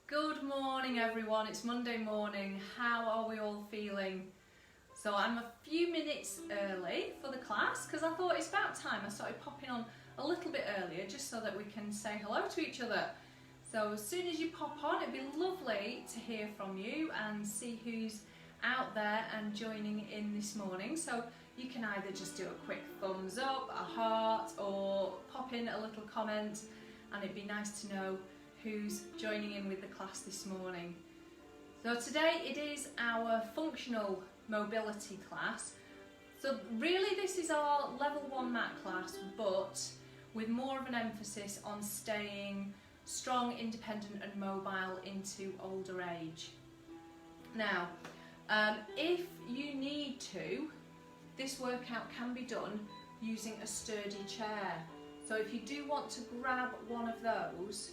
Good morning everyone, it's Monday morning. How are we all feeling? So I'm a few minutes early for the class because I thought it's about time I started popping on a little bit earlier just so that we can say hello to each other. So as soon as you pop on, it'd be lovely to hear from you and see who's out there and joining in this morning. So you can either just do a quick thumbs up, a heart, or pop in a little comment, and it'd be nice to know who's joining in with the class this morning. So today it is our functional mobility class. So really this is our level 1 mat class, but with more of an emphasis on staying strong, independent and mobile into older age. Now, if you need to, this workout can be done using a sturdy chair. So if you do want to grab one of those,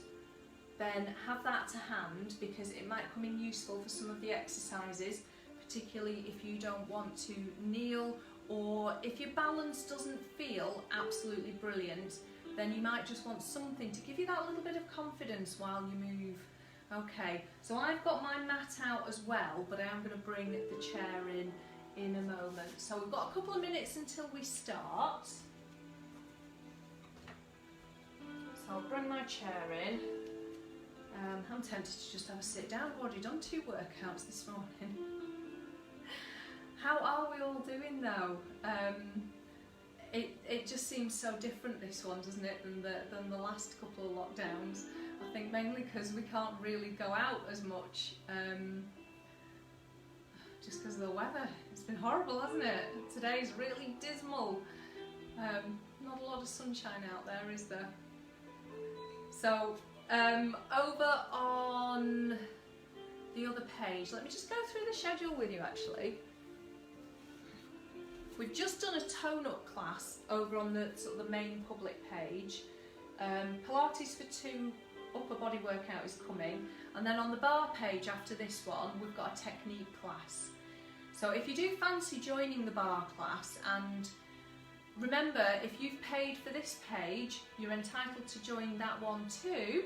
then have that to hand because it might come in useful for some of the exercises, particularly if you don't want to kneel or if your balance doesn't feel absolutely brilliant, then you might just want something to give you that little bit of confidence while you move. Okay, so I've got my mat out as well, but I am going to bring the chair in a moment. So we've got a couple of minutes until we start. So I'll bring my chair in. I'm tempted to just have a sit down. I've already done 2 workouts this morning. How are we all doing though? It just seems so different, this one, doesn't it, than the last couple of lockdowns. I think mainly because we can't really go out as much, just because of the weather. It's been horrible, hasn't it? Today's really dismal. Not a lot of sunshine out there, is there? So, over on the other page, let me just go through the schedule with you actually. We've just done a tone-up class over on the sort of the main public page. Pilates for 2 upper body workout is coming, and then on the bar page after this one we've got a technique class. So if you do fancy joining the bar class, and remember, if you've paid for this page, you're entitled to join that one too.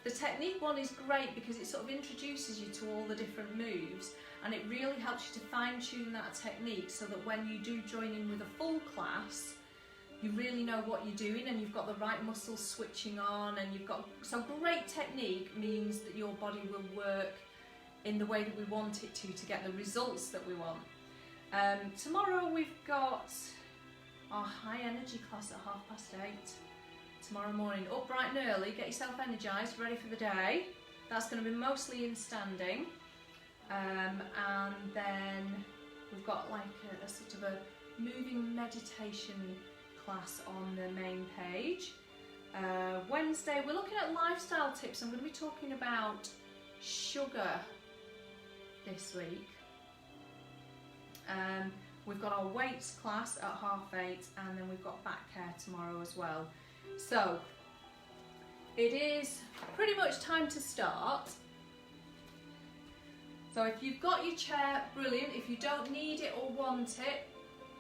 The technique one is great because it sort of introduces you to all the different moves, and it really helps you to fine-tune that technique so that when you do join in with a full class, you really know what you're doing and you've got the right muscles switching on, and you've got, so great technique means that your body will work in the way that we want it to get the results that we want. Tomorrow we've got our high energy class at 8:30 tomorrow morning. Up bright and early, get yourself energised, ready for the day. That's going to be mostly in standing, and then we've got like a sort of a moving meditation class on the main page. Wednesday we're looking at lifestyle tips. I'm going to be talking about sugar this week. We've got our weights class at 8:30, and then we've got back care tomorrow as well. So it is pretty much time to start. So if you've got your chair, brilliant. If you don't need it or want it,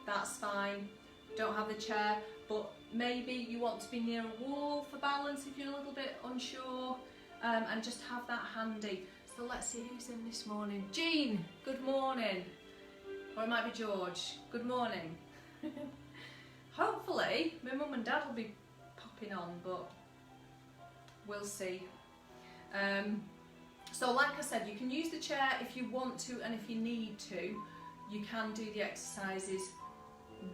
that's fine. Don't have the chair, but maybe you want to be near a wall for balance if you're a little bit unsure, and just have that handy. So let's see who's in this morning. Jean, good morning. Or it might be George. Good morning. Hopefully my mum and dad will be popping on, but we'll see. So like I said, you can use the chair if you want to, and if you need to, you can do the exercises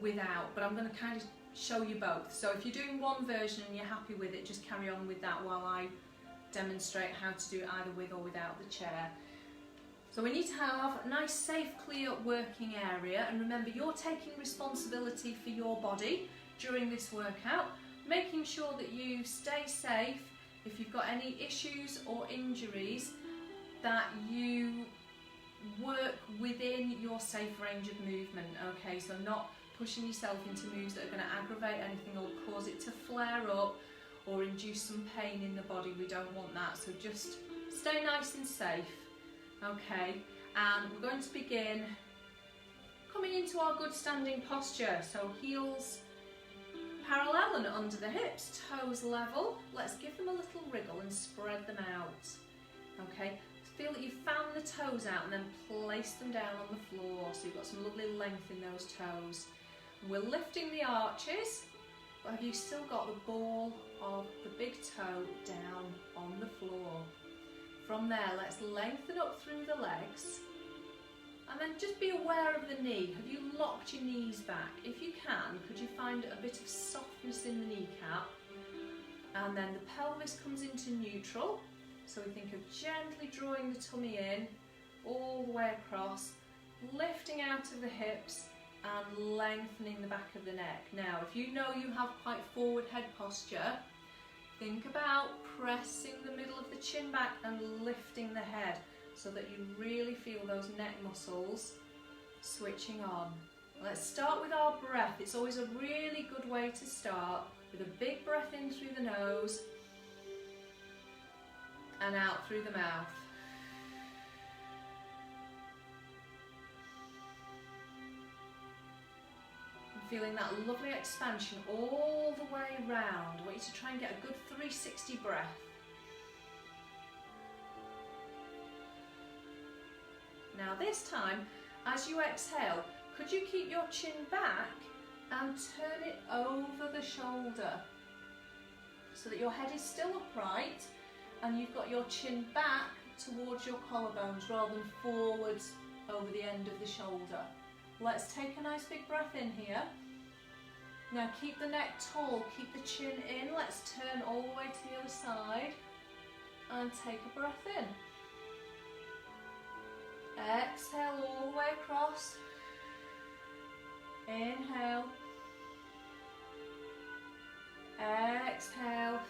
without, but I'm going to kind of show you both. So if you're doing one version and you're happy with it, just carry on with that while I demonstrate how to do it either with or without the chair. So we need to have a nice, safe, clear working area, and remember you're taking responsibility for your body during this workout, making sure that you stay safe. If you've got any issues or injuries, that you work within your safe range of movement, okay? So not pushing yourself into moves that are going to aggravate anything or cause it to flare up or induce some pain in the body. We don't want that, so just stay nice and safe. Okay, and we're going to begin coming into our good standing posture. So heels parallel and under the hips, toes level. Let's give them a little wriggle and spread spread them out. Okay, feel that you fan the toes out and then place them down on the floor, so you've got some lovely length in those toes. We're lifting the arches, but have you still got the ball of the big toe down on the floor? From there, let's lengthen up through the legs, and then just be aware of the knee. Have you locked your knees back? If you can, could you find a bit of softness in the kneecap? And then the pelvis comes into neutral. So we think of gently drawing the tummy in, all the way across, lifting out of the hips and lengthening the back of the neck. Now, if you know you have quite forward head posture, think about pressing the middle of the chin back and lifting the head so that you really feel those neck muscles switching on. Let's start with our breath. It's always a really good way to start with a big breath in through the nose and out through the mouth. And feeling that lovely expansion all the way round. I want you to try and get a good 360 breath. Now this time, as you exhale, could you keep your chin back and turn it over the shoulder so that your head is still upright and you've got your chin back towards your collarbones rather than forwards over the end of the shoulder. Let's take a nice big breath in here. Now keep the neck tall, keep the chin in. Let's turn all the way to the other side and take a breath in. Exhale all the way across. Inhale. Exhale.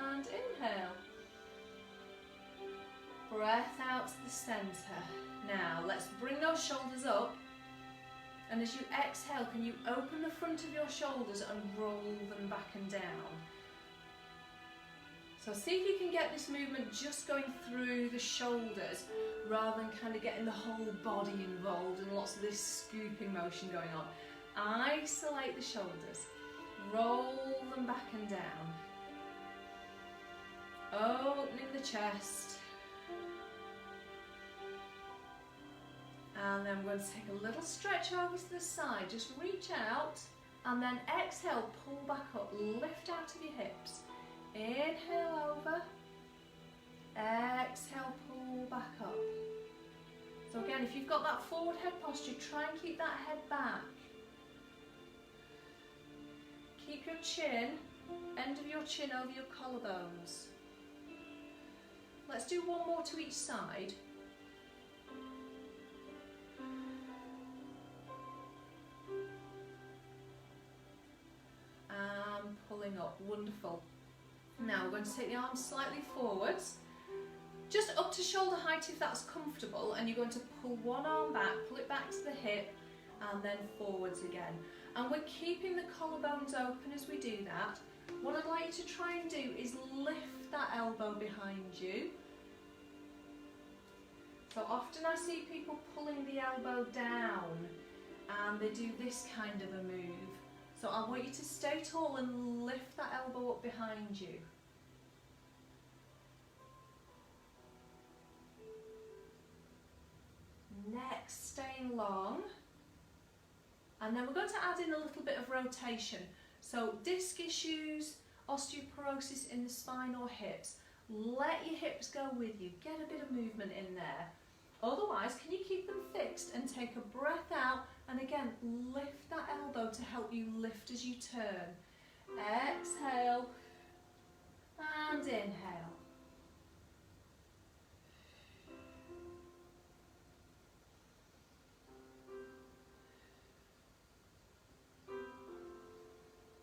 And inhale. Breath out to the centre. Now let's bring those shoulders up, and as you exhale, can you open the front of your shoulders and roll them back and down? So see if you can get this movement just going through the shoulders rather than kind of getting the whole body involved and lots of this scooping motion going on. Isolate the shoulders, roll them back and down. Opening the chest. And then we're going to take a little stretch over to the side. Just reach out and then exhale, pull back up, lift out of your hips. Inhale over. Exhale, pull back up. So again, if you've got that forward head posture, try and keep that head back. Keep your chin, end of your chin over your collarbones. Let's do one more to each side. And pulling up, wonderful. Now we're going to take the arms slightly forwards, just up to shoulder height if that's comfortable, and you're going to pull one arm back, pull it back to the hip, and then forwards again. And we're keeping the collarbones open as we do that. What I'd like you to try and do is lift that elbow behind you. So often I see people pulling the elbow down and they do this kind of a move. So I want you to stay tall and lift that elbow up behind you. Neck staying long. And then we're going to add in a little bit of rotation. So disc issues, osteoporosis in the spine or hips, let your hips go with you. Get a bit of movement in there. Otherwise, can you keep them fixed and take a breath out and again lift that elbow to help you lift as you turn. Exhale and inhale.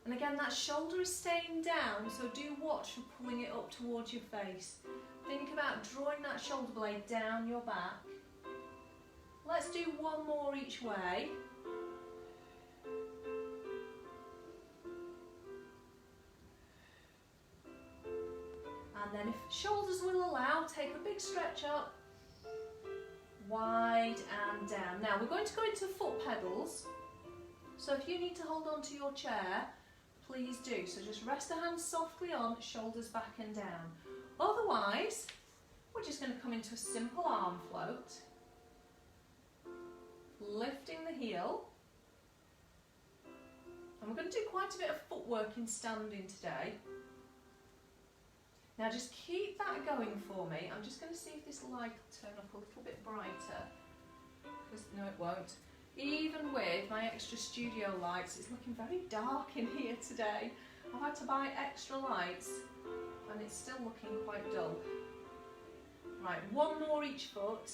And again, that shoulder is staying down, so do watch for pulling it up towards your face. Think about drawing that shoulder blade down your back. Let's do one more each way. And then if shoulders will allow, take a big stretch up, wide and down. Now we're going to go into foot pedals. So if you need to hold on to your chair, please do. So just rest the hands softly on, shoulders back and down. Otherwise, we're just going to come into a simple arm float, lifting the heel. And we're going to do quite a bit of footwork in standing today. Now just keep that going for me. I'm just going to see if this light will turn up a little bit brighter. Because no, it won't. Even with my extra studio lights, it's looking very dark in here today. I've had to buy extra lights and it's still looking quite dull. Right, one more each foot.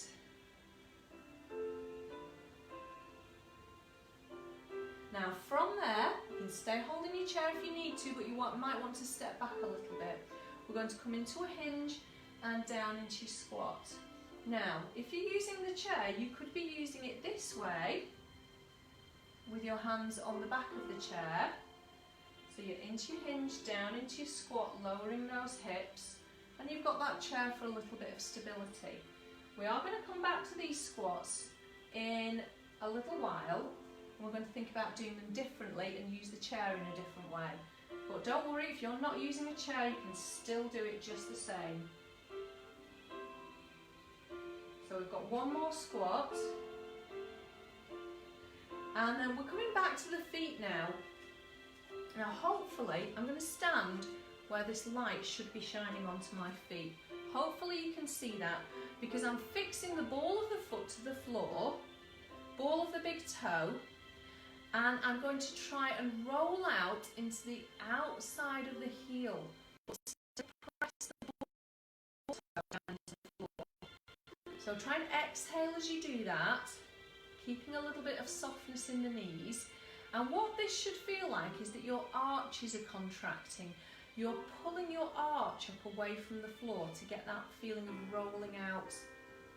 Now from there, you can stay holding your chair if you need to, but you might want to step back a little bit. We're going to come into a hinge and down into your squat. Now, if you're using the chair, you could be using it this way with your hands on the back of the chair. So you're into your hinge, down into your squat, lowering those hips, and you've got that chair for a little bit of stability. We are going to come back to these squats in a little while. We're going to think about doing them differently and use the chair in a different way. But don't worry, if you're not using a chair, you can still do it just the same. So we've got one more squat. And then we're coming back to the feet now. Now hopefully, I'm going to stand where this light should be shining onto my feet. Hopefully you can see that, because I'm fixing the ball of the foot to the floor, ball of the big toe, and I'm going to try and roll out into the outside of the heel. So try and exhale as you do that, keeping a little bit of softness in the knees. And what this should feel like is that your arches are contracting. You're pulling your arch up away from the floor to get that feeling of rolling out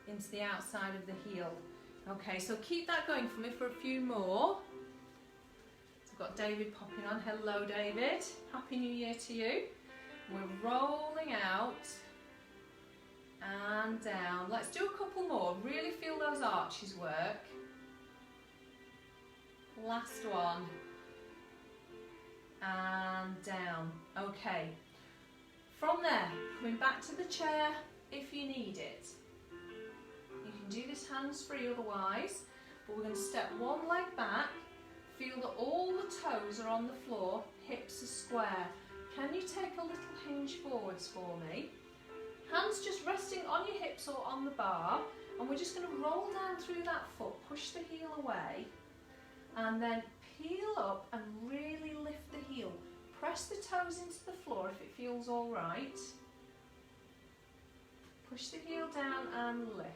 into the outside of the heel. Okay, so keep that going for me for a few more. So I've got David popping on. Hello, David. Happy New Year to you. We're rolling out and down. Let's do a couple more. Really feel those arches work. Last one. And down. Okay. From there, coming back to the chair if you need it. You can do this hands-free otherwise, but we're going to step one leg back. Feel that all the toes are on the floor, hips are square. Can you take a little hinge forwards for me? Hands just resting on your hips or on the bar, and we're just going to roll down through that foot, push the heel away, and then peel up and really lift the heel. Press the toes into the floor if it feels all right. Push the heel down and lift.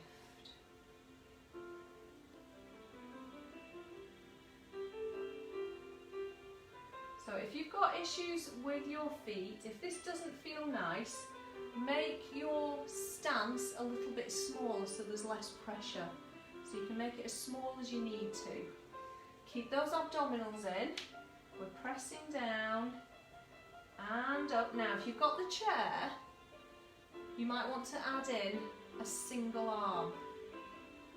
So if you've got issues with your feet, if this doesn't feel nice, make your stance a little bit smaller so there's less pressure. So you can make it as small as you need to. Keep those abdominals in. We're pressing down and up. Now if you've got the chair, you might want to add in a single arm.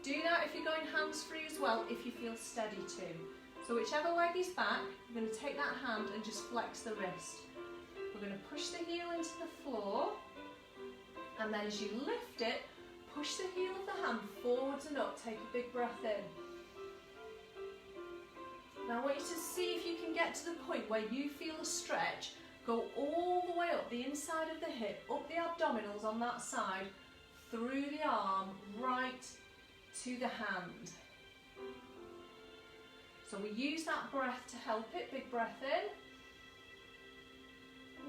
Do that if you're going hands-free as well, if you feel steady too. So whichever leg is back, you're going to take that hand and just flex the wrist. We're going to push the heel into the floor, and then as you lift it, push the heel of the hand forwards and up. Take a big breath in. Now I want you to see if you can get to the point where you feel a stretch. Go all the way up the inside of the hip, up the abdominals on that side, through the arm, right to the hand. So we use that breath to help it. Big breath in.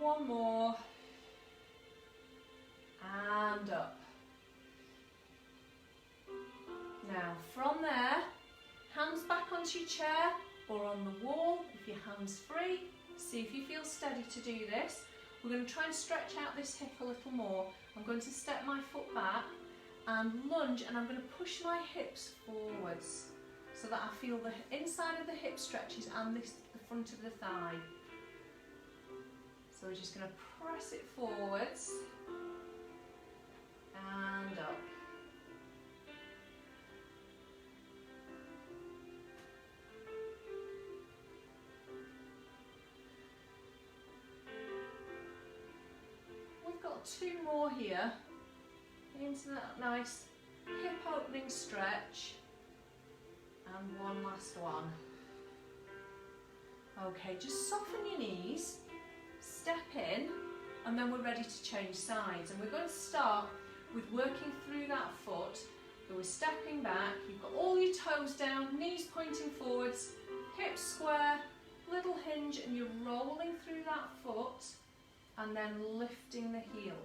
One more. And up. Now from there, hands back onto your chair or on the wall if your hand's free. See if you feel steady to do this. We're going to try and stretch out this hip a little more. I'm going to step my foot back and lunge, and I'm going to push my hips forwards so that I feel the inside of the hip stretches and the front of the thigh. So we're just going to press it forwards and up. got 2 more here. Into that nice hip opening stretch. And one last one. Okay, just soften your knees, step in, and then we're ready to change sides. And we're going to start with working through that foot. So we're stepping back, you've got all your toes down, knees pointing forwards, hips square, little hinge, and you're rolling through that foot and then lifting the heel.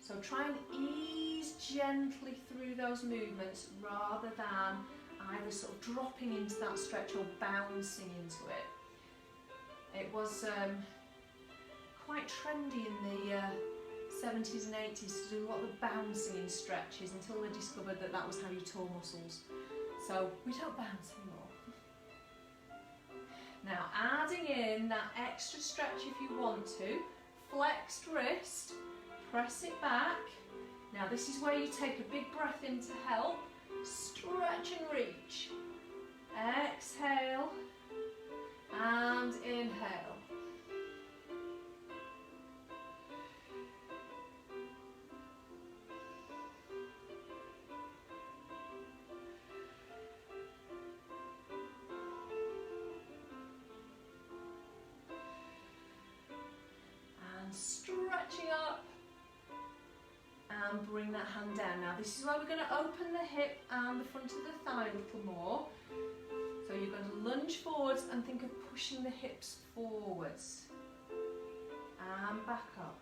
So try and ease gently through those movements rather than either sort of dropping into that stretch or bouncing into it. It was quite trendy in the 70s and 80s to do a lot of bouncing in stretches until they discovered that that was how you tore muscles. So we don't bounce anymore. Now adding in that extra stretch if you want to, flexed wrist, press it back. Now this is where you take a big breath in to help. Stretch and reach. Exhale and inhale. And stretching up. And bring that hand down. Now this is where we're going to open the hip and the front of the thigh a little more. So you're going to lunge forwards and think of pushing the hips forwards. And back up.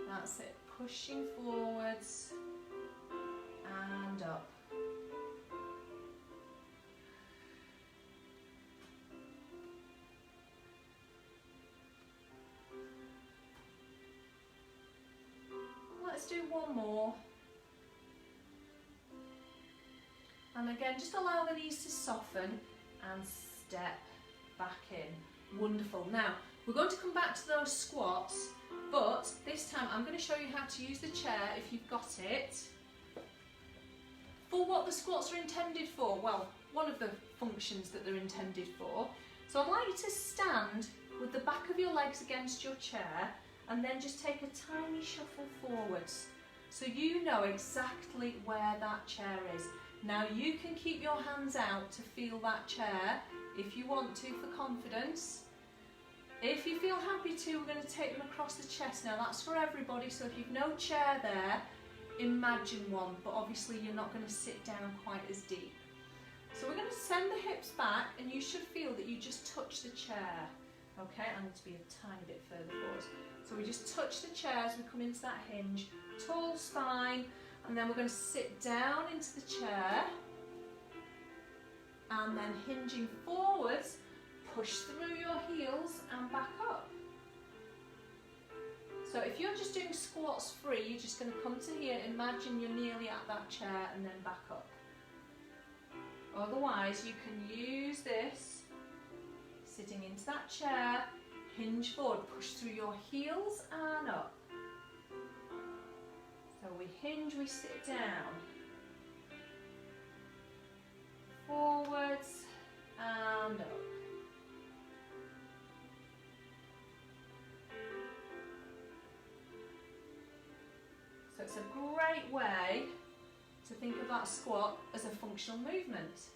That's it. Pushing forwards and up. Let's do one more. And again, just allow the knees to soften and step back in. Wonderful. Now, we're going to come back to those squats, but this time I'm going to show you how to use the chair if you've got it. For what the squats are intended for, well, one of the functions that they're intended for. So I'd like you to stand with the back of your legs against your chair and then just take a tiny shuffle forwards so you know exactly where that chair is. Now you can keep your hands out to feel that chair if you want to for confidence. If you feel happy to, we're going to take them across the chest. Now that's for everybody, so if you've no chair there, imagine one, but obviously you're not going to sit down quite as deep. So we're going to send the hips back and you should feel that you just touch the chair. Okay, I need to be a tiny bit further forward. So we just touch the chair as we come into that hinge, tall spine, and then we're going to sit down into the chair and then hinging forwards, push through your heels and back up. So if you're just doing squats free, you're just going to come to here, imagine you're nearly at that chair and then back up. Otherwise you can use this, sitting into that chair, hinge forward, push through your heels and up. So we hinge, we sit down, forwards and up. So it's a great way to think of that squat as a functional movement.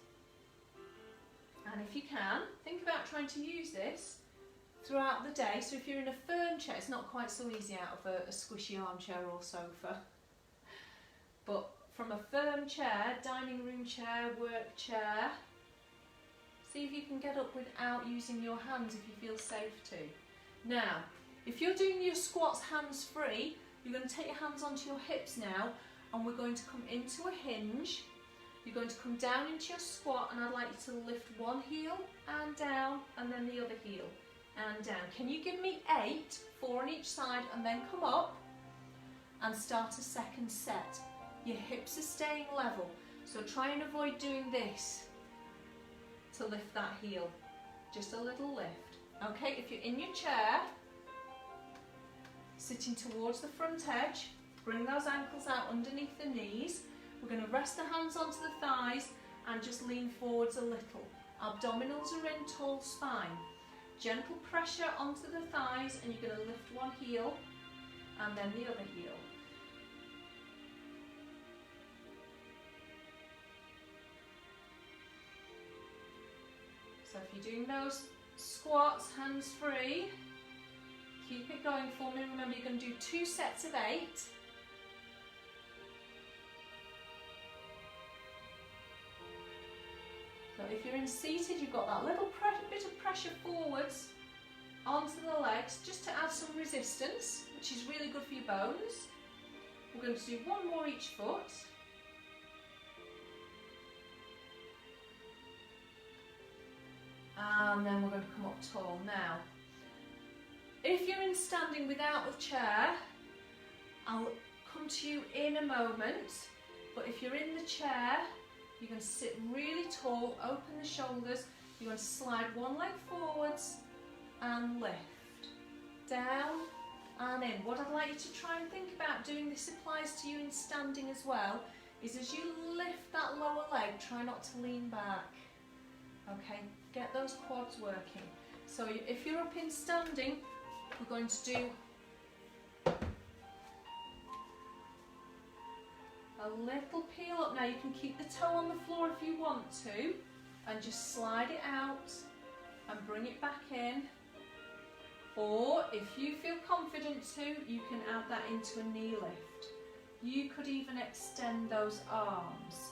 And if you can, think about trying to use this throughout the day. So if you're in a firm chair, it's not quite so easy out of a squishy armchair or sofa. But from a firm chair, dining room chair, work chair, see if you can get up without using your hands if you feel safe to. Now, if you're doing your squats hands free, you're going to take your hands onto your hips now and we're going to come into a hinge. You're going to come down into your squat and I'd like you to lift one heel and down and then the other heel and down. Can you give me 8, 4 on each side, and then come up and start a second set. Your hips are staying level, so try and avoid doing this to lift that heel. Just a little lift. Okay, if you're in your chair, sitting towards the front edge, bring those ankles out underneath the knees. We're going to rest the hands onto the thighs and just lean forwards a little. Abdominals are in, tall spine. Gentle pressure onto the thighs, and you're going to lift one heel and then the other heel. So if you're doing those squats hands free, keep it going for me. Remember, you're going to do 2 sets of 8. So if you're in seated, you've got that little bit of pressure forwards onto the legs, just to add some resistance, which is really good for your bones. We're going to do 1 more each foot. And then we're going to come up tall. Now, if you're in standing without the chair, I'll come to you in a moment, but if you're in the chair, you're going to sit really tall, open the shoulders, you're going to slide one leg forwards and lift, down and in. What I'd like you to try and think about doing, this applies to you in standing as well, is as you lift that lower leg, try not to lean back. Okay, get those quads working. So if you're up in standing, we're going to do a little peel up. Now you can keep the toe on the floor if you want to, and just slide it out and bring it back in. Or if you feel confident to, you can add that into a knee lift. You could even extend those arms.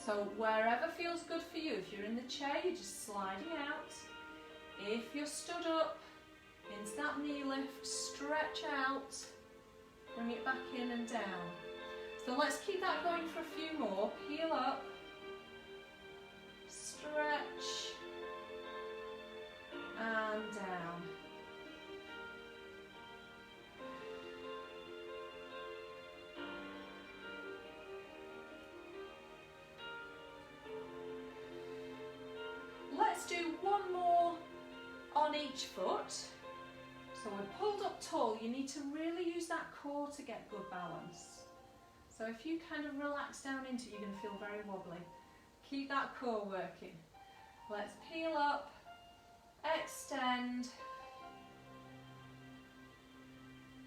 So wherever feels good for you. If you're in the chair, you're just sliding out. If you're stood up, into that knee lift, stretch out, bring it back in and down. So let's keep that going for a few more. Peel up, stretch, and down. Let's do 1 more on each foot. So we're pulled up tall. You need to really use that core to get good balance. So if you kind of relax down into it, you're going to feel very wobbly. Keep that core working. Let's peel up, extend,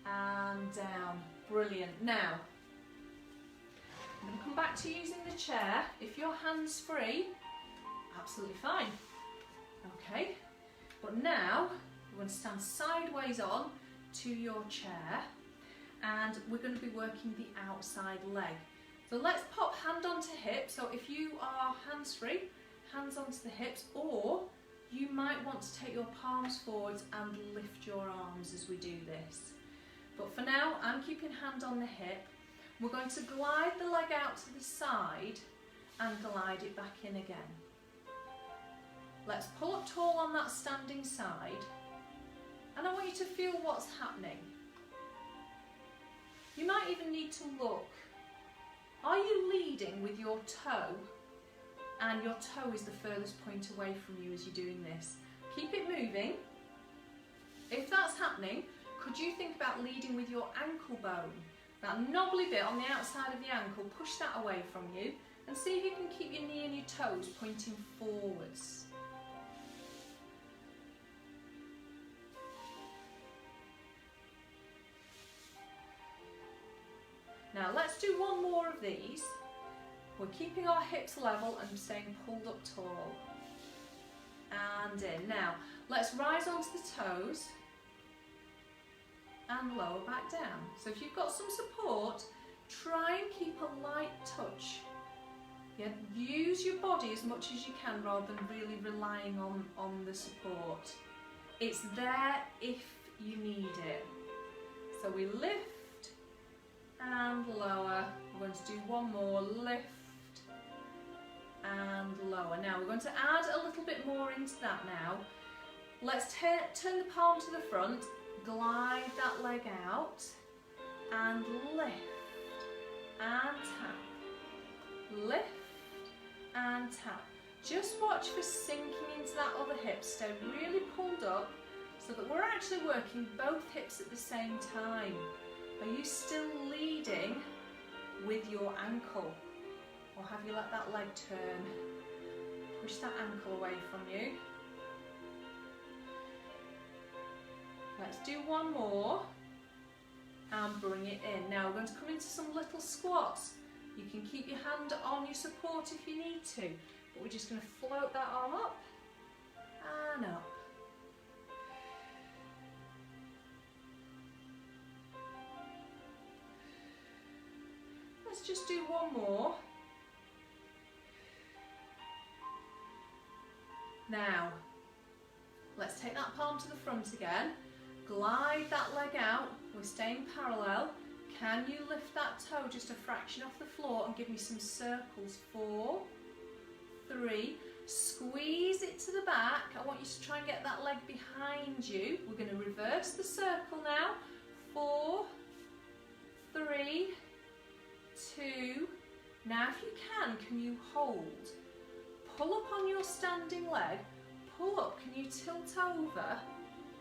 and down. Brilliant. Now, I'm going to come back to using the chair. If your hand's free, absolutely fine. Okay, but now we're going to stand sideways on to your chair, and we're going to be working the outside leg. So let's pop hand onto hip. So if you are hands free, hands onto the hips, or you might want to take your palms forwards and lift your arms as we do this. But for now, I'm keeping hand on the hip. We're going to glide the leg out to the side and glide it back in again. Let's pull up tall on that standing side, and I want you to feel what's happening. You might even need to look. Are you leading with your toe, and your toe is the furthest point away from you as you're doing this? Keep it moving. If that's happening, could you think about leading with your ankle bone? That knobbly bit on the outside of the ankle, push that away from you, and see if you can keep your knee and your toes pointing forwards. Now let's do 1 more of these. We're keeping our hips level and staying pulled up tall. And in. Now let's rise onto the toes and lower back down. So if you've got some support, try and keep a light touch. Yeah, use your body as much as you can rather than really relying on the support. It's there if you need it. So we lift and lower. We're going to do 1 more, lift and lower. Now we're going to add a little bit more into that now. Let's turn the palm to the front, glide that leg out and lift and tap, lift and tap. Just watch for sinking into that other hip. Stay really pulled up so that we're actually working both hips at the same time. Are you still leading with your ankle, or have you let that leg turn? Push that ankle away from you. Let's do one more and bring it in. Now we're going to come into some little squats. You can keep your hand on your support if you need to, but we're just going to float that arm up and up. Let's just do one more. Now, let's take that palm to the front again. Glide that leg out. We're staying parallel. Can you lift that toe just a fraction off the floor and give me some circles? 4, 3, squeeze it to the back. I want you to try and get that leg behind you. We're going to reverse the circle now. 4, 3, 2. Now if you can you hold? Pull up on your standing leg. Pull up. Can you tilt over?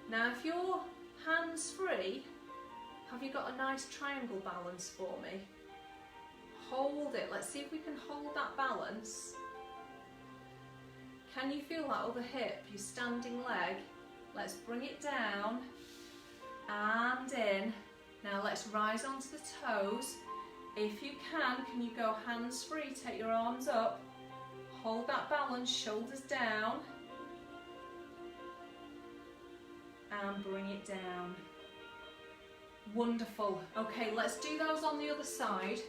Now if your hands free, have you got a nice triangle balance for me? Hold it. Let's see if we can hold that balance. Can you feel that other hip, your standing leg? Let's bring it down and in. Now let's rise onto the toes. If you can you go hands free, take your arms up, hold that balance, shoulders down, and bring it down. Wonderful. Okay, let's do those on the other side.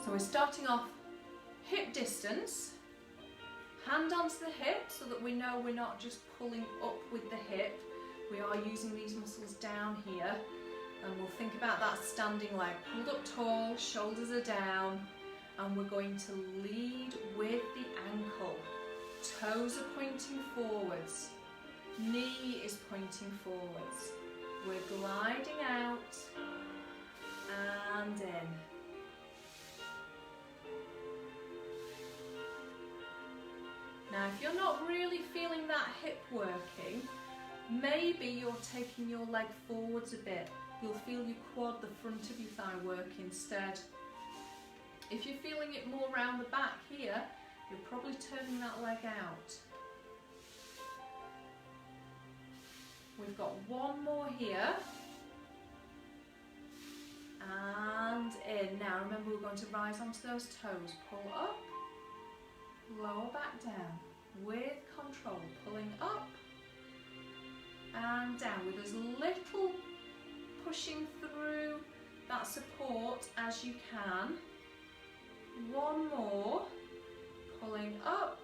So we're starting off hip distance, hand onto the hip so that we know we're not just pulling up with the hip. We are using these muscles down here, and we'll think about that standing leg. Pulled up tall, shoulders are down, and we're going to lead with the ankle. Toes are pointing forwards, knee is pointing forwards. We're gliding out and in. Now if you're not really feeling that hip working, maybe you're taking your leg forwards a bit. You'll feel your quad, the front of your thigh work instead. If you're feeling it more around the back here, you're probably turning that leg out. We've got one more here. And in. Now remember, we're going to rise onto those toes. Pull up, lower back down. With control, pulling up and down with as little pushing through that support as you can. One more, pulling up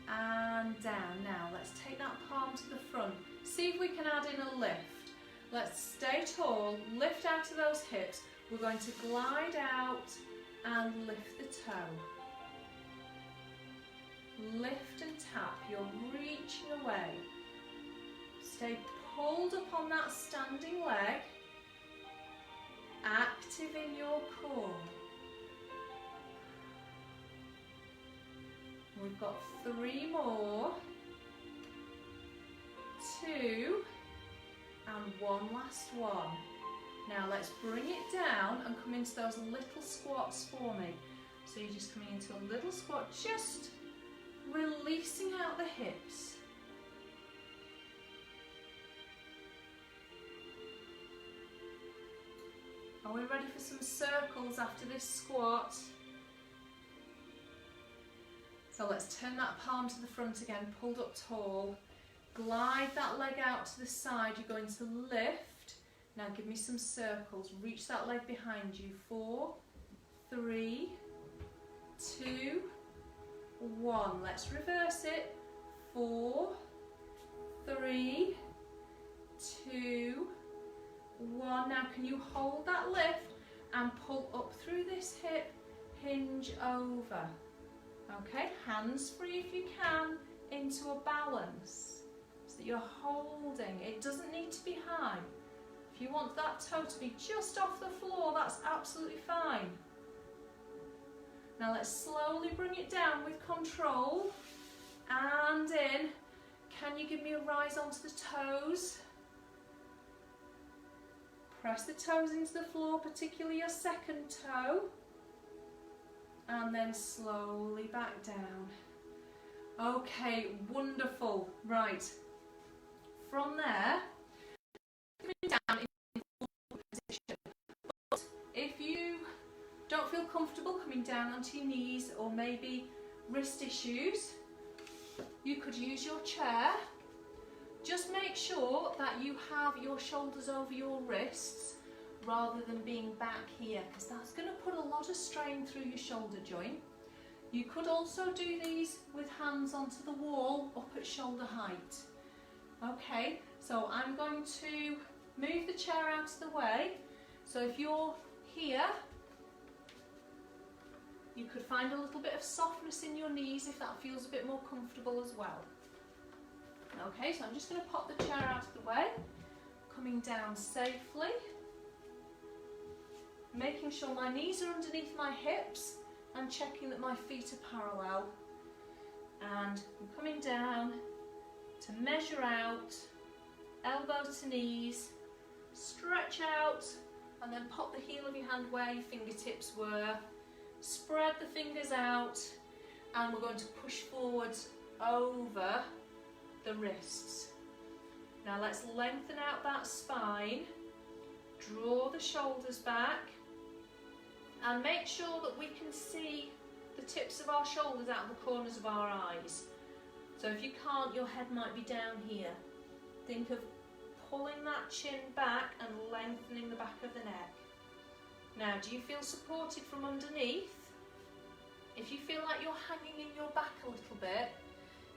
and down. Now let's take that palm to the front. See if we can add in a lift. Let's stay tall, lift out of those hips. We're going to glide out and lift the toe. Lift and tap, you're reaching away. Stay pulled up on that standing leg, active in your core. We've got 3 more, 2, and one last one. Now let's bring it down and come into those little squats for me. So you're just coming into a little squat, just releasing out the hips. Are we ready for some circles after this squat? So let's turn that palm to the front again, pulled up tall. Glide that leg out to the side, you're going to lift. Now give me some circles, reach that leg behind you. 4, 3, 2, 1. Let's reverse it. 4, 3, 2, 1. Now can you hold that lift and pull up through this hip, hinge over. Okay, hands free if you can, into a balance, so that you're holding. It doesn't need to be high. If you want that toe to be just off the floor, that's absolutely fine. Now let's slowly bring it down with control, and in. Can you give me a rise onto the toes? Press the toes into the floor, particularly your second toe, and then slowly back down. Okay, wonderful. Right, from there, coming down in full position. But if you don't feel comfortable coming down onto your knees, or maybe wrist issues, you could use your chair. Just make sure that you have your shoulders over your wrists rather than being back here, because that's going to put a lot of strain through your shoulder joint. You could also do these with hands onto the wall up at shoulder height. Okay, so I'm going to move the chair out of the way. So if you're here, you could find a little bit of softness in your knees if that feels a bit more comfortable as well. Okay, so I'm just going to pop the chair out of the way, coming down safely, making sure my knees are underneath my hips and checking that my feet are parallel. And I'm coming down to measure out, elbow to knees, stretch out, and then pop the heel of your hand where your fingertips were. Spread the fingers out, and we're going to push forwards over the wrists. Now let's lengthen out that spine, draw the shoulders back, and make sure that we can see the tips of our shoulders out of the corners of our eyes. So if you can't, your head might be down here. Think of pulling that chin back and lengthening the back of the neck. Now, do you feel supported from underneath? If you feel like you're hanging in your back a little bit,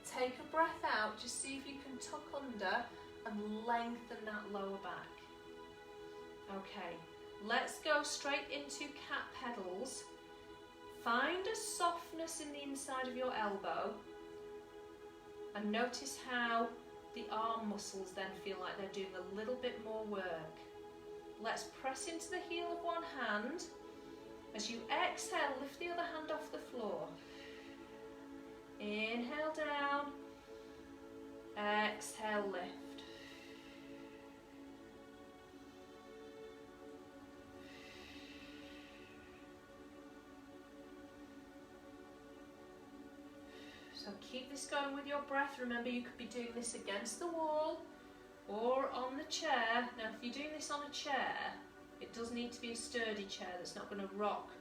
take a breath out, just see if you can tuck under and lengthen that lower back. Okay, let's go straight into cat pedals. Find a softness in the inside of your elbow and notice how the arm muscles then feel like they're doing a little bit more work. Let's press into the heel of one hand. As you exhale, lift the other hand off the floor. Inhale down, exhale, lift. So keep this going with your breath. Remember, you could be doing this against the wall or on the chair. Now, if you're doing this on a chair, it does need to be a sturdy chair that's not going to rock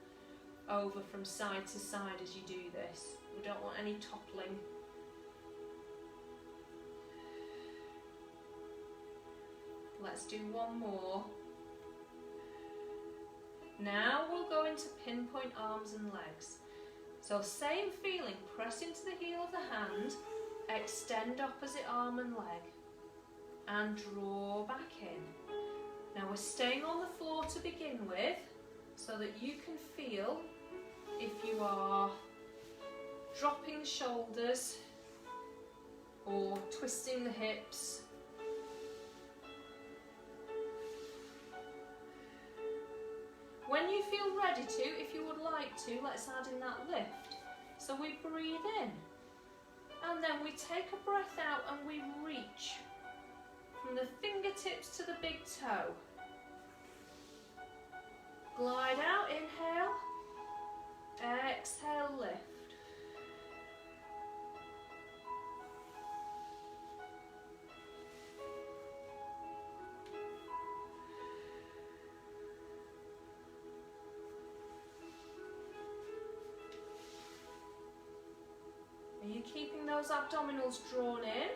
over from side to side as you do this. We don't want any toppling. Let's do one more. Now we'll go into pinpoint arms and legs. So same feeling, press into the heel of the hand, extend opposite arm and leg, and draw back in. Now we're staying on the floor to begin with, so that you can feel if you are dropping the shoulders or twisting the hips. When you feel ready to, if you would like to, let's add in that lift. So we breathe in, and then we take a breath out and we reach from the fingertips to the big toe. Glide out, inhale, exhale, lift. Are you keeping those abdominals drawn in?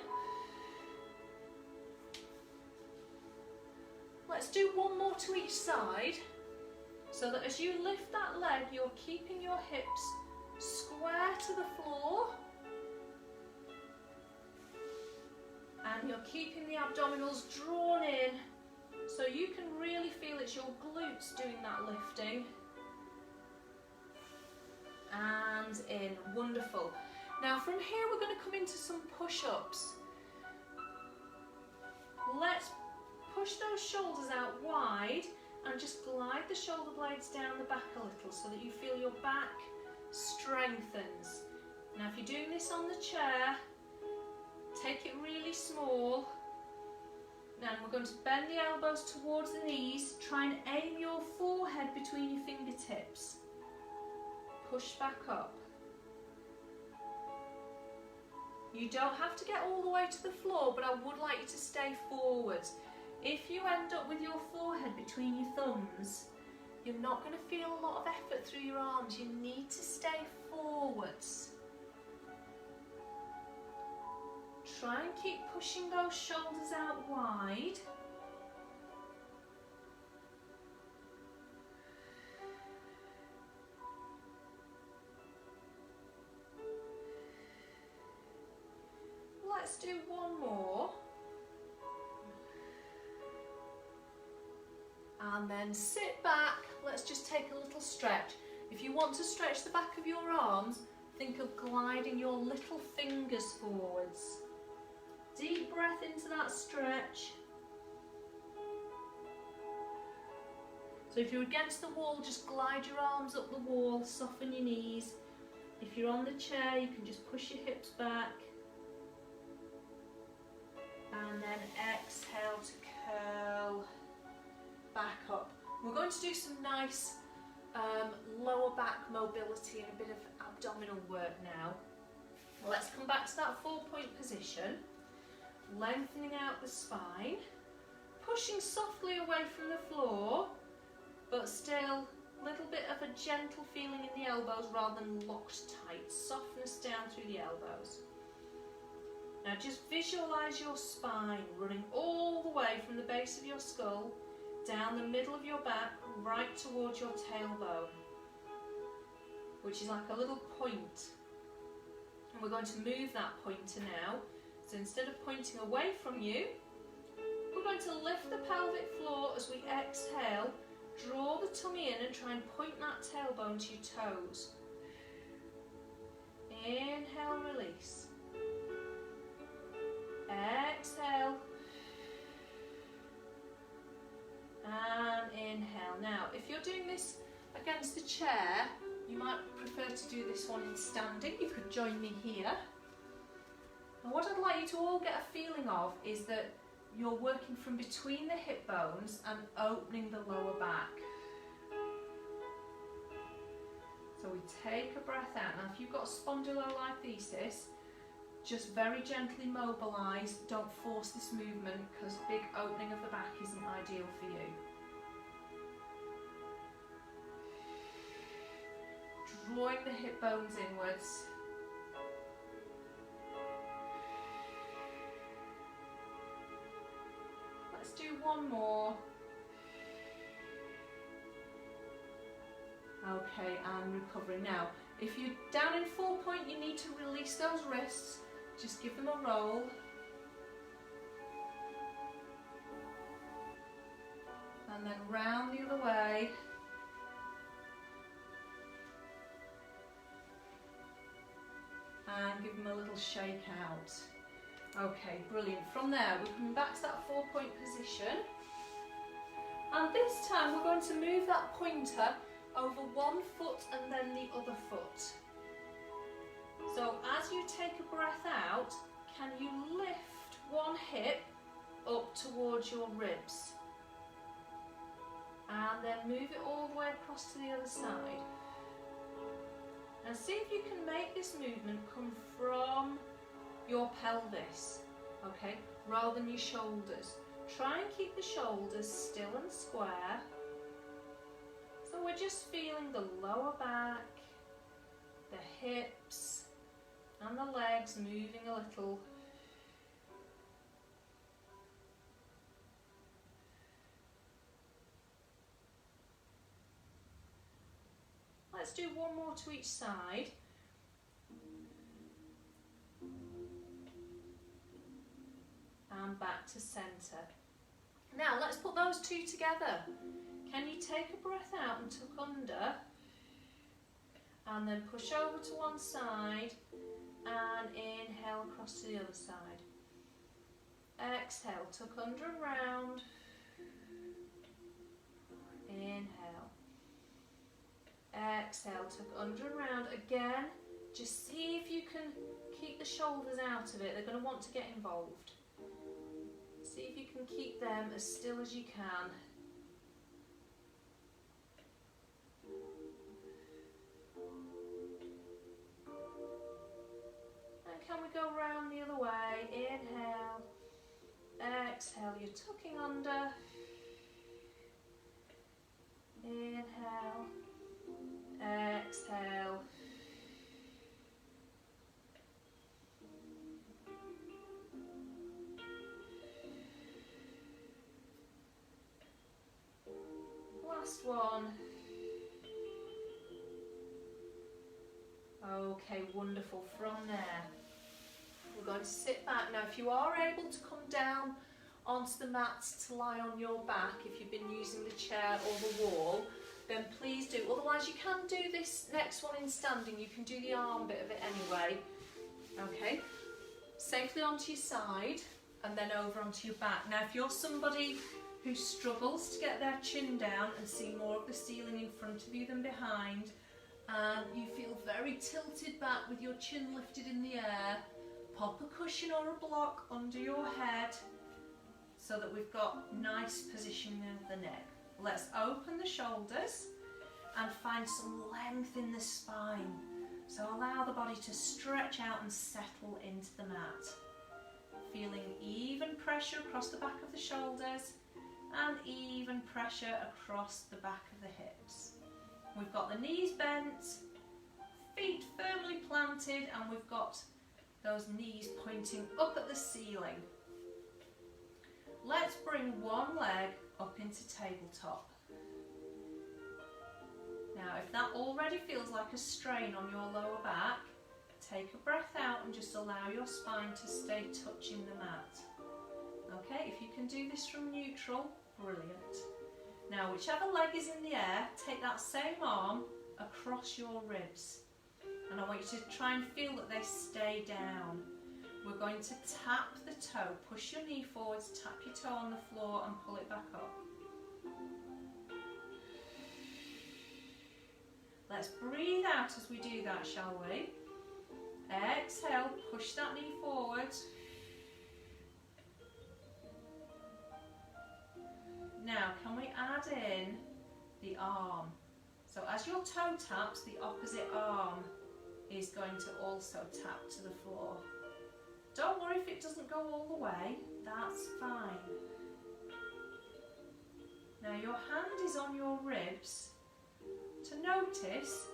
Let's do one more to each side, so that as you lift that leg, you're keeping your hips square to the floor, and you're keeping the abdominals drawn in, so you can really feel it's your glutes doing that lifting. And in, wonderful. Now from here we're going to come into some push-ups. Let's push those shoulders out wide and just glide the shoulder blades down the back a little so that you feel your back strengthens. Now if you're doing this on the chair, take it really small. Now we're going to bend the elbows towards the knees. Try and aim your forehead between your fingertips. Push back up. You don't have to get all the way to the floor, but I would like you to stay forwards. If you end up with your forehead between your thumbs, you're not going to feel a lot of effort through your arms. You need to stay forwards. Try and keep pushing those shoulders out wide. Let's do one more. And then sit back. Let's just take a little stretch. If you want to stretch the back of your arms, think of gliding your little fingers forwards. Deep breath into that stretch. So if you're against the wall, just glide your arms up the wall, soften your knees. If you're on the chair, you can just push your hips back. And then exhale to curl back up. We're going to do some nice lower back mobility and a bit of abdominal work now. Let's come back to that 4-point position. Lengthening out the spine, pushing softly away from the floor, but still a little bit of a gentle feeling in the elbows rather than locked tight. Softness down through the elbows. Now just visualise your spine running all the way from the base of your skull, down the middle of your back, right towards your tailbone, which is like a little point. And we're going to move that pointer now. So instead of pointing away from you, we're going to lift the pelvic floor as we exhale, draw the tummy in and try and point that tailbone to your toes. Inhale, release. Exhale. And inhale. Now, if you're doing this against the chair, you might prefer to do this one in standing. You could join me here. And what I'd like you to all get a feeling of is that you're working from between the hip bones and opening the lower back. So we take a breath out. Now if you've got spondylolisthesis, just very gently mobilise. Don't force this movement because big opening of the back isn't ideal for you. Drawing the hip bones inwards. Let's do one more. Okay, and recovering. Now, if you're down in 4-point, you need to release those wrists. Just give them a roll. And then round the other way. And give them a little shake out. Okay, brilliant. From there, we're coming back to that 4-point position. And this time we're going to move that pointer over one foot and then the other foot. So as you take a breath out, can you lift one hip up towards your ribs? And then move it all the way across to the other side. Now see if you can make this movement come from your pelvis, okay, rather than your shoulders. Try and keep the shoulders still and square. So we're just feeling the lower back, the hips, and the legs moving a little. Let's do one more to each side. And back to centre. Now let's put those two together. Can you take a breath out and tuck under? And then push over to one side and inhale across to the other side. Exhale, tuck under and round. Inhale. Exhale, tuck under and round. Again, just see if you can keep the shoulders out of it. They're going to want to get involved. See if you can keep them as still as you can. And can we go round the other way? Inhale, exhale, you're tucking under. Inhale, exhale. Last one. Okay, wonderful. From there, we're going to sit back. Now, if you are able to come down onto the mat to lie on your back, if you've been using the chair or the wall, then please do. Otherwise, you can do this next one in standing. You can do the arm bit of it anyway. Okay, safely onto your side and then over onto your back. Now, if you're somebody who struggles to get their chin down and see more of the ceiling in front of you than behind, and you feel very tilted back with your chin lifted in the air, pop a cushion or a block under your head so that we've got nice positioning of the neck. Let's open the shoulders and find some length in the spine. So allow the body to stretch out and settle into the mat. Feeling even pressure across the back of the shoulders and even pressure across the back of the hips. We've got the knees bent, feet firmly planted, and we've got those knees pointing up at the ceiling. Let's bring one leg up into tabletop. Now, if that already feels like a strain on your lower back, take a breath out and just allow your spine to stay touching the mat. Okay, if you can do this from neutral, brilliant. Now, whichever leg is in the air, take that same arm across your ribs. And I want you to try and feel that they stay down. We're going to tap the toe, push your knee forwards, tap your toe on the floor and pull it back up. Let's breathe out as we do that, shall we? Exhale, push that knee forward. Now, can we add in the arm? So as your toe taps, the opposite arm is going to also tap to the floor. Don't worry if it doesn't go all the way, that's fine. Now your hand is on your ribs. To notice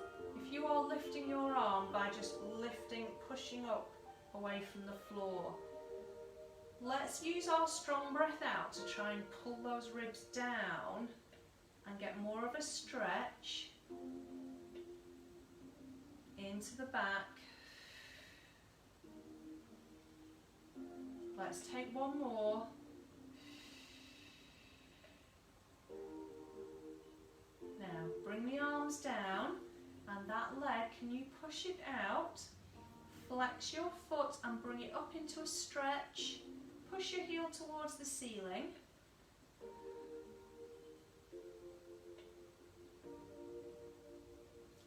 if you are lifting your arm by just lifting, pushing up away from the floor. Let's use our strong breath out to try and pull those ribs down and get more of a stretch into the back. Let's take one more. Now bring the arms down, and that leg, can you push it out? Flex your foot and bring it up into a stretch. Push your heel towards the ceiling.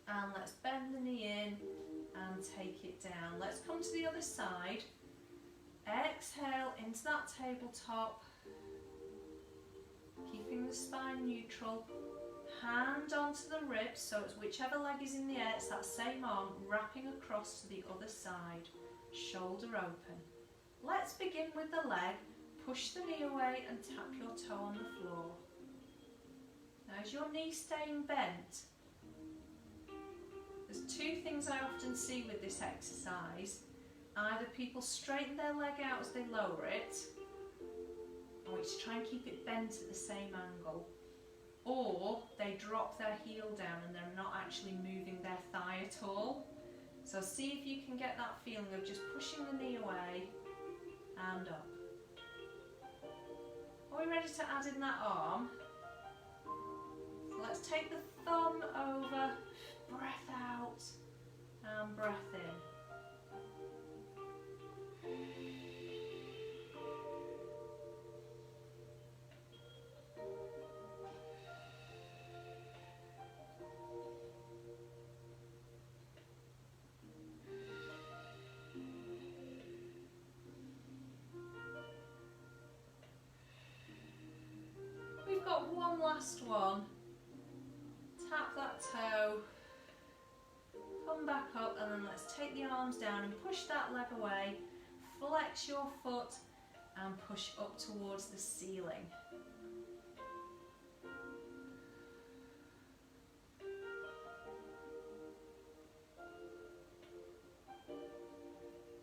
And let's bend the knee in and take it down. Let's come to the other side. Exhale into that tabletop, keeping the spine neutral. Hand onto the ribs, so it's whichever leg is in the air, it's that same arm wrapping across to the other side. Shoulder open. Let's begin with the leg. Push the knee away and tap your toe on the floor. Now, is your knee staying bent? There's two things I often see with this exercise. Either people straighten their leg out as they lower it, or it's try and keep it bent at the same angle, or they drop their heel down and they're not actually moving their thigh at all. So see if you can get that feeling of just pushing the knee away and up. Are we ready to add in that arm? So let's take the thumb over, breath out and breath in. come back up, and then let's take the arms down and push that leg away, flex your foot and push up towards the ceiling.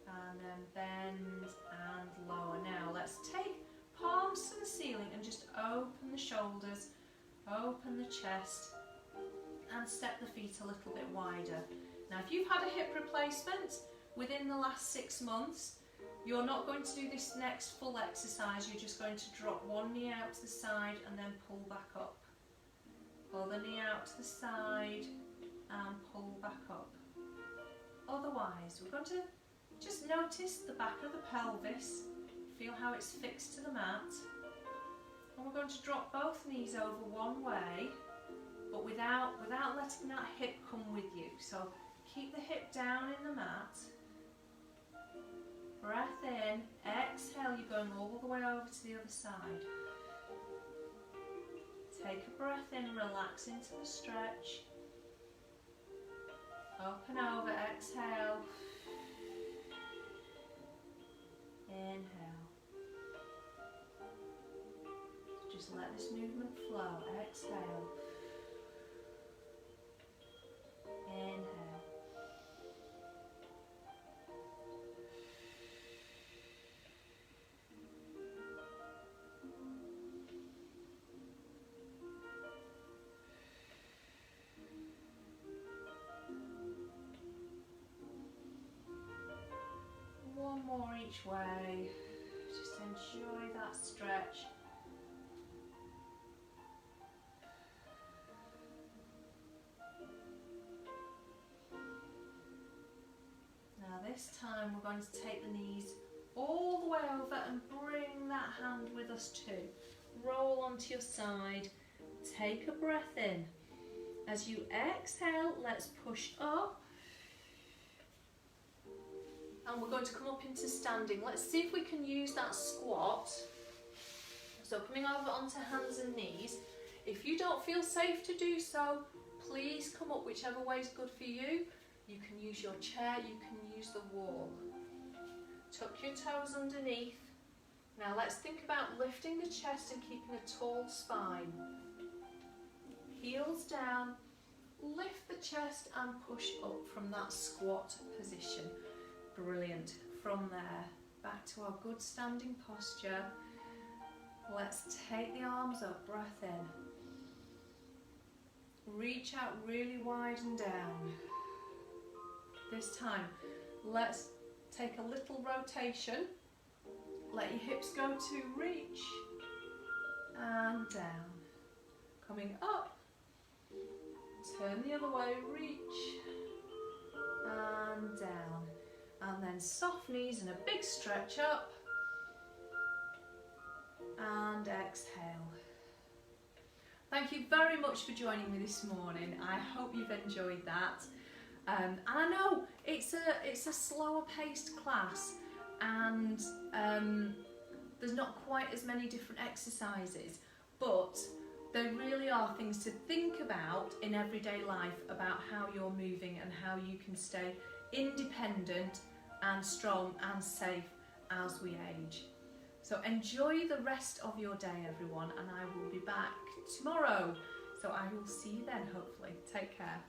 And then bend and lower. Now let's take palms to the ceiling and just open the shoulders, open the chest, and step the feet a little bit wider. Now if you've had a hip replacement within the last 6 months, you're not going to do this next full exercise. You're just going to drop one knee out to the side and then pull back up. Other knee out to the side and pull back up. Otherwise, we're going to just notice the back of the pelvis, feel how it's fixed to the mat, and we're going to drop both knees over one way, but without letting that hip come with you. So keep the hip down in the mat, breath in, exhale, you're going all the way over to the other side. Take a breath in, relax into the stretch, up and over, exhale. Inhale. Just let this movement flow. Exhale. Inhale. One more each way. Just enjoy that stretch. Now this time we're going to take the knees all the way over and bring that hand with us too. Roll onto your side. Take a breath in. As you exhale, let's push up. And we're going to come up into standing. Let's see if we can use that squat. So coming over onto hands and knees. If you don't feel safe to do so, please come up whichever way is good for you. You can use your chair, you can use the wall. Tuck your toes underneath. Now let's think about lifting the chest and keeping a tall spine. Heels down, lift the chest and push up from that squat position. Brilliant. From there, back to our good standing posture. Let's take the arms up, breath in. Reach out really wide and down. This time, let's take a little rotation. Let your hips go to reach and down. Coming up, turn the other way, reach and down. And then soft knees and a big stretch up. And exhale. Thank you very much for joining me this morning. I hope you've enjoyed that. And I know it's a slower paced class, and there's not quite as many different exercises, but they really are things to think about in everyday life about how you're moving and how you can stay independent and strong and safe as we age. So enjoy the rest of your day, everyone, and I will be back tomorrow. So I will see you then, hopefully. Take care.